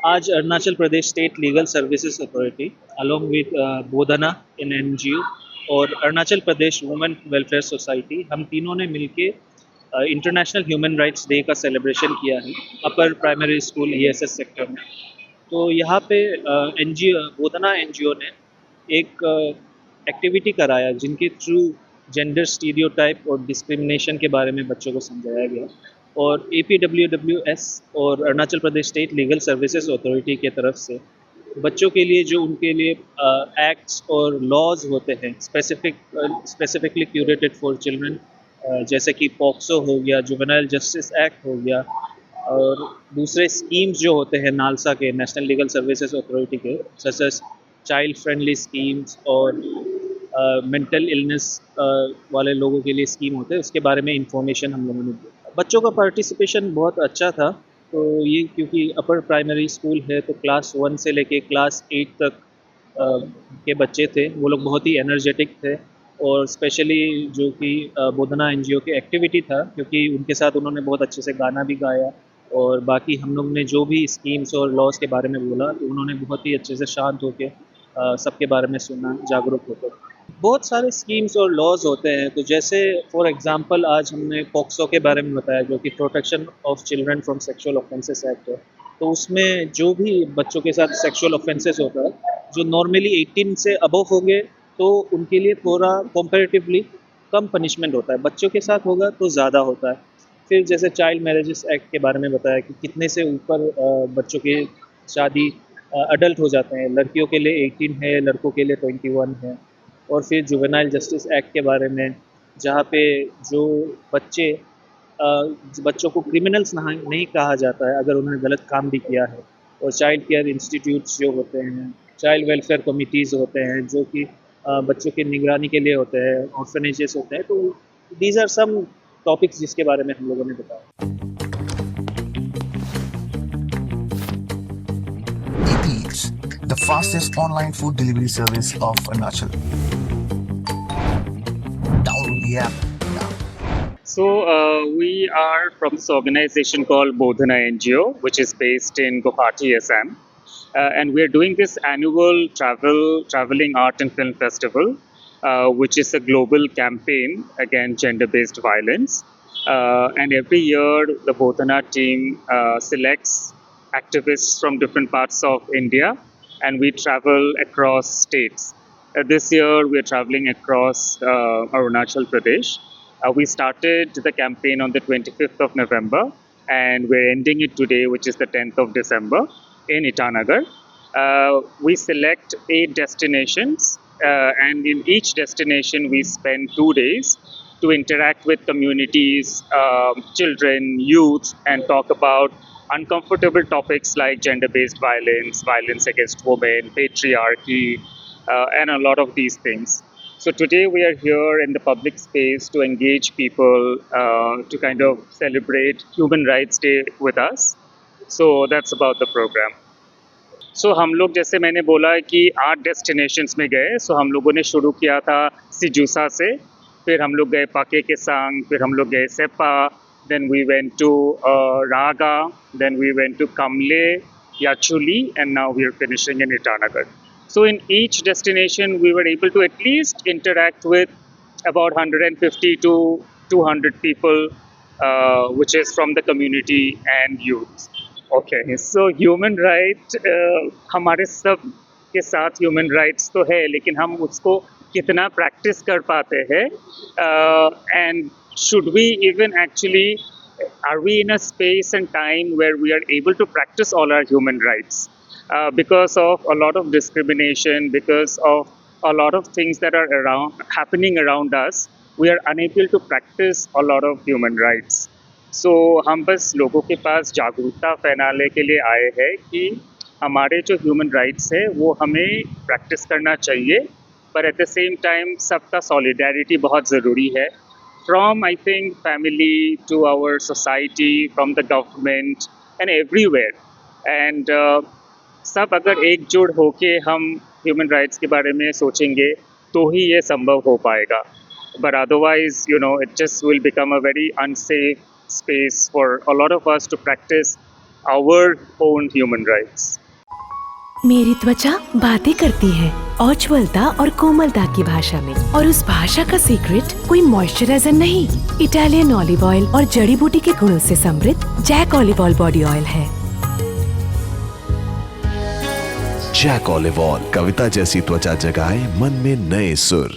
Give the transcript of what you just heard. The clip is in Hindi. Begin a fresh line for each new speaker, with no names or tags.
आज Arunachal Pradesh state legal services authority along with Bodhana in NGO और Arunachal Pradesh women welfare society हम तीनों ने मिलके इंटरनेशनल ह्यूमन राइट्स डे का सेलिब्रेशन किया है upper primary school ESS sector में। तो यहाँ पे एनजीओ बोधना एनजीओ ने एक एक्टिविटी कराया जिनके थ्रू जेंडर स्टीरियोटाइप और डिस्क्रिमिनेशन के बारे में बच्चों को समझाया गया। और APWWS और Arunachal Pradesh state legal services authority के तरफ से बच्चों के लिए जो उनके लिए एक्ट्स और लॉज होते हैं स्पेसिफिकली क्यूरेटेड फॉर चिल्ड्रन, जैसे कि पॉक्सो हो गया, जुवेनाइल जस्टिस एक्ट हो गया, और दूसरे स्कीम्स जो होते हैं नालसा के, नेशनल लीगल सर्विसेज अथॉरिटी के, such as child friendly schemes और मेंटल इलनेस वाले लोगों के लिए स्कीम होते हैं, उसके बारे में इंफॉर्मेशन हम लोगों ने दिया। बच्चों का पार्टिसिपेशन बहुत अच्छा था। तो ये क्योंकि अपर प्राइमरी स्कूल है तो क्लास 1 से लेके क्लास 8 तक के बच्चे थे, वो लोग बहुत ही एनर्जेटिक थे। और स्पेशली जो कि बोधना एनजीओ की एक्टिविटी था, क्योंकि उनके साथ उन्होंने बहुत अच्छे से गाना भी गाया और बाकी हम लोग ने जो भी स्कीम्स और लॉज के बारे में बोला तो उन्होंने बहुत ही अच्छे से शांत होकर सबके बारे में सुना, जागरूक होकर। बहुत सारे स्कीम्स और लॉज होते हैं, तो जैसे फॉर एग्जांपल आज हमने पॉक्सो के बारे में बताया जो कि protection of children from sexual offences act है। तो उसमें जो भी बच्चों के साथ सेक्सुअल ऑफेंसेस होता है जो नॉर्मली 18 से अबव होंगे तो उनके लिए थोड़ा कंपैरेटिवली कम पनिशमेंट होता है, बच्चों के साथ होगा तो ज़्यादा होता है। फिर जैसे चाइल्ड मैरिजेस एक्ट के बारे में बताया कि कितने से ऊपर बच्चों की शादी अडल्ट हो जाते हैं, लड़कियों के लिए 18 है, लड़कों के लिए 21 है। और फिर जुवेनाइल जस्टिस एक्ट के बारे में, जहाँ पे जो बच्चे बच्चों को क्रिमिनल्स नहीं कहा जाता है अगर उन्होंने गलत काम भी किया है। और चाइल्ड केयर इंस्टीट्यूट्स जो होते हैं, चाइल्ड वेलफेयर कमिटीज़ होते हैं जो कि बच्चों की निगरानी के लिए होते हैं, ऑर्फनेजेस होते हैं। तो दीज आर सम टॉपिक्स जिसके बारे में हम लोगों ने बताया।
Eats, the fastest online food delivery service of Arunachal. Download the app now.
So we are from this organization called Bodhana NGO, which is based in Guwahati, Assam, and we are doing this annual traveling art and film festival, which is a global campaign against gender-based violence. And every year, the Bodhana team selects activists from different parts of India, and we travel across states. This year, we are traveling across Arunachal Pradesh. We started the campaign on the 25th of November, and we're ending it today, which is the 10th of December, in Itanagar. We select 8 destinations, and in each destination, we spend 2 days to interact with communities, children, youth, and talk about uncomfortable topics like gender-based violence, violence against women, patriarchy, and a lot of these things. So today we are here in the public space to engage people, to kind of celebrate Human Rights Day with us. So that's about the program. सो हम लोग, जैसे मैंने बोला कि 8 डेस्टिनेशंस में गए। सो हम लोगों ने शुरू किया था सिजूसा से, फिर हम लोग गए पाके केसांग, फिर हम लोग गए Seppa, then we went to Raga, then we went to Kamle, Yachuli, and now we are finishing in Itanagar. So in each destination, we were able to at least interact with about 150 to 200 people, which is from the community and youth. Okay, so human right, हमारे सब के साथ human rights तो है, लेकिन हम उसको कितना practice कर पाते हैं, and should we even actually, are we in a space and time where we are able to practice all our human rights? Because of a lot of discrimination, because of a lot of things that are happening around us, we are unable to practice a lot of human rights. So हम बस लोगों के पास जागरूकता फैलाने के लिए आए हैं कि हमारे जो ह्यूमन राइट्स है वो हमें प्रैक्टिस करना चाहिए, पर एट द सेम टाइम सबका सॉलिडारिटी बहुत ज़रूरी है, from I think family to our society, from the government and everywhere. And सब अगर एकजुट होके हम ह्यूमन राइट्स के बारे में सोचेंगे तो ही ये संभव हो पाएगा. But otherwise, you know, it just will become a very unsafe space for a lot of us to practice our own human rights.
मेरी त्वचा बातें करती है उज्ज्वलता और कोमलता की भाषा में, और उस भाषा का सीक्रेट कोई मॉइस्चराइजर नहीं, इटालियन ऑलिव ऑयल और जड़ी बूटी के गुणों से समृद्ध Jack olive oil body oil है।
जैक ऑलिव ऑयल, कविता जैसी त्वचा जगाए मन में नए सुर।